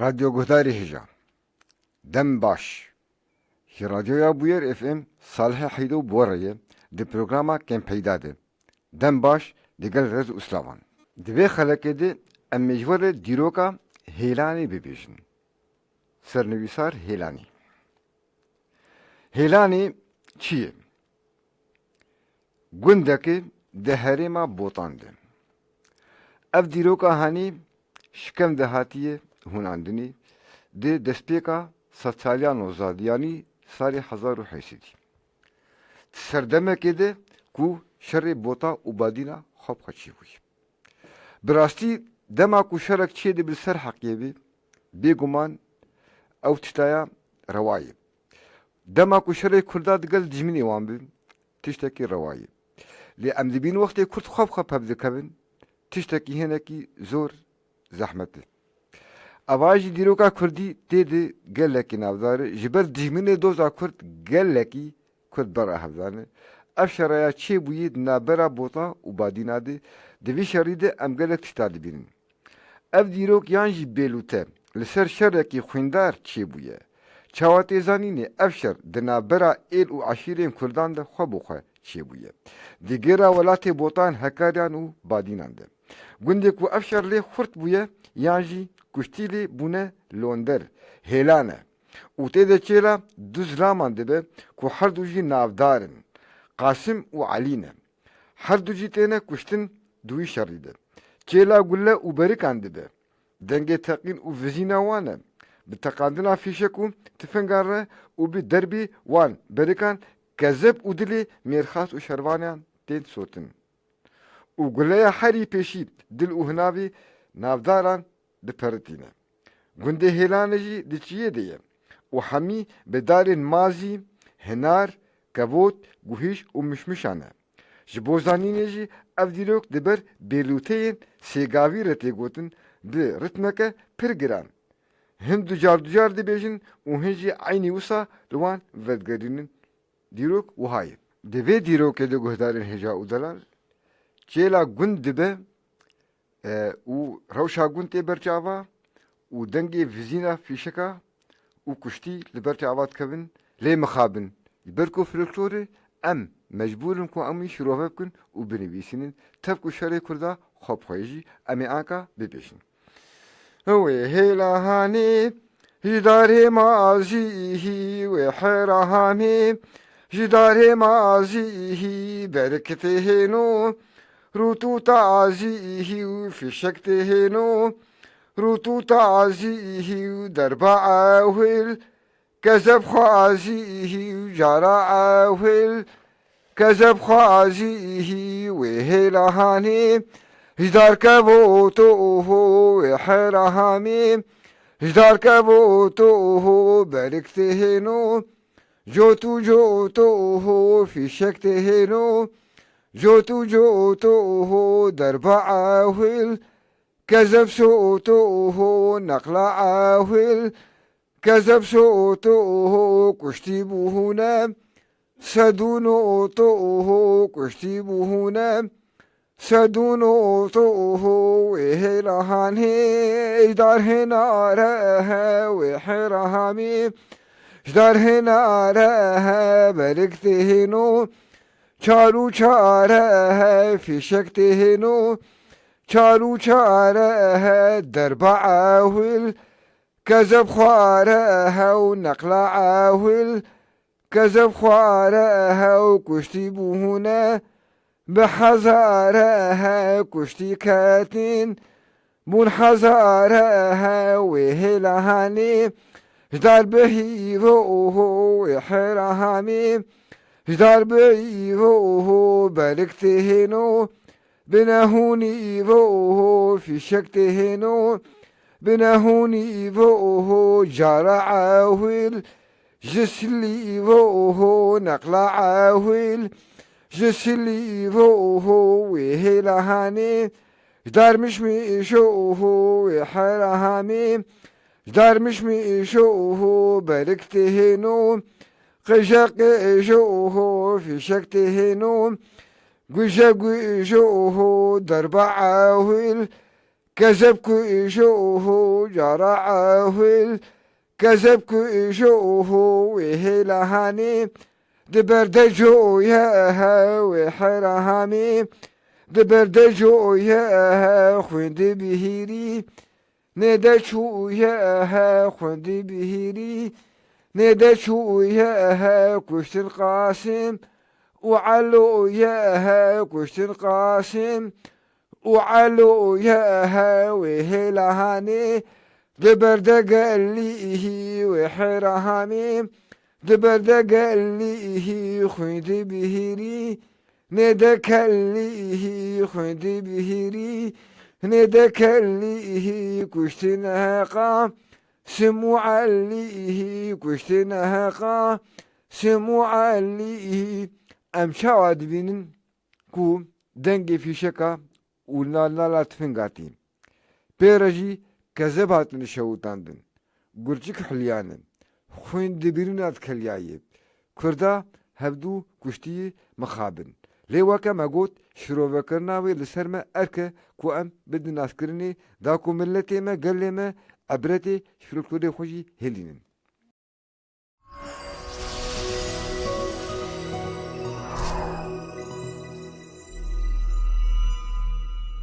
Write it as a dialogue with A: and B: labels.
A: رادیو گهداری هجا دم باش هی رادیویا بویر اف ام صالح حیدو بوریه دی پروگراما کم پیدا ده دم باش دیگل رز اسلامان دوی خلقه ده ام مجور دیروکا هیلانی ببیشن سرنویسار هیلانی چیه؟ گندکی ده هریما بوتانده اف دیروکا هانی شکم دهاتیه هوناندنی ده دسپیکا ساتسالیان وزاد یعنی سال 1080 سردمه که ده کو شر بوتا اوبادینا خوب خچی بوی براستی دما کو شرک چی ده بسر حقیه بی بیگمان او تشتایا روایه دما کو شر کردا دگل دجمنی وان بی تشتکی روایه لی ام دبین وقتی کرد خوب هبده کبن تشتکی هنه کی زور زحمته اواجی دیروکا کردی تیده گلکی نافداره جبر دجمنه دوزا کرد گلکی کرد برا حفظانه اف شرایا چه بوید نابرا بوتا و بادینا ده دوی شریده ام گلک تشتاده بینن اف دیروک یانجی بیلوته لسر شرکی خویندار چه بویه چاواتی زانینه اف شر ده نابرا ایل و عشیرین کردان ده خواب خواه چه بویه دیگرا ولات بوتان هکاریان و بادینان ده گنده کو اف شر لی خورد بویه یانجی کشتیلی بونه لوندر هیلانه او تیده چیلا دوز رامان دبه که هر دوجی نافدارن قاسم و علینه هر دوجی تینه کشتن دوی شریده چیلا گله او بریکان دبه دنگه تقین او وزینه وانه بتقاندنا فیشکو تفنگاره او بی دربی وان بریکان کذب او دلی میرخاص و شروانیان تین سوتن او گله هری پیشی دل او هناوی نافداران دپرتینه گنده هیلانه جی دچیه دیه و همی به دارین مازی هنار کبوت گوهیش و مشمشانه جبوزانینه جی اف دیروک دبر بیلوتین سیگاوی رتی گوتن ده رتمکه پرگران هم دوجار دی بیجن و هنجی عینی وسا لوان ودگرینن دیروک و های دوی دیروک ده گهدارین هجا و دلال چیلا گند دبه او روشا گنتی برچاوا و دنگی وزینا فیشکا و کشتی لبرچاوات کبن لی مخابن برکو فلکلوری ام مجبورن کو امی شروع بکن و بنویسین تبکو شری کردا خوب خویجی امی آنکا ببیشن هو هیلا هانی جداره مازیهی و حیرا هانی جداره مازیهی برکته نو روتو تعزیه في شکته نو روتو تعزیه دربا آویل کذب خوازیه جارا آویل کذب خوازیه و هیلهانی جدار کبوتو و حیرهامی جدار کبوتو برکته نو جوتو في شکته نو جوتو دربا آویل کذب صوتو نقل آویل کذب صوتو کشتی بوهونه سدونو تو کشتی بوهونه سدونو تو وهلهانه اجدار هناره وحرهامي اجدار هناره برکته نو چارو چاره فی شکته نو چارو چاره دربا آویل کذب خواره و نقل آویل کذب خواره و کشتی بوهونه بحزاره کشتی کتین بون حزاره و هلهانی جدار بهیو و حرهامی جدار بهیو برکته نو بنهونی و في شکته نو بنهونی و جارا عاویل جسلی و نقل عاویل جسلی و هلهانی جدار مشمشو و حرهامی جدار مشمشو برکته نو قشق شو في شکته نو گوشه دربا عاویل كذبك إيشوه جرعه كذبك إيشوه وهلهاني دبردجو يا وحرهامي دبردجو يا خوند بهيري ندشو يا خوند بهيري ندشو يا كشت القاسم وعلو يا كشت القاسم وعلو يا وهلهاني دبردق اللي وحرهامي دبردق اللي خوند بهيري ندك اللي خوند بهيري ندك اللي كشتنا قا سموع اللي كشتنا قا سموع اللي أمشاواد بينن كو دنگي في شكا لا تفنقاتي بيرجي كذبات نشوتاندن قرجك حليانن خوين دبيرنات كليايب كردا هبدو كشتي مخابن ليواكا ما قوت شروع بكرناوي لسرما أركا كو أم بدنا ناس كرني داكو ملتي ما قال ما عبرتي شفرو كودي خوشي هلينن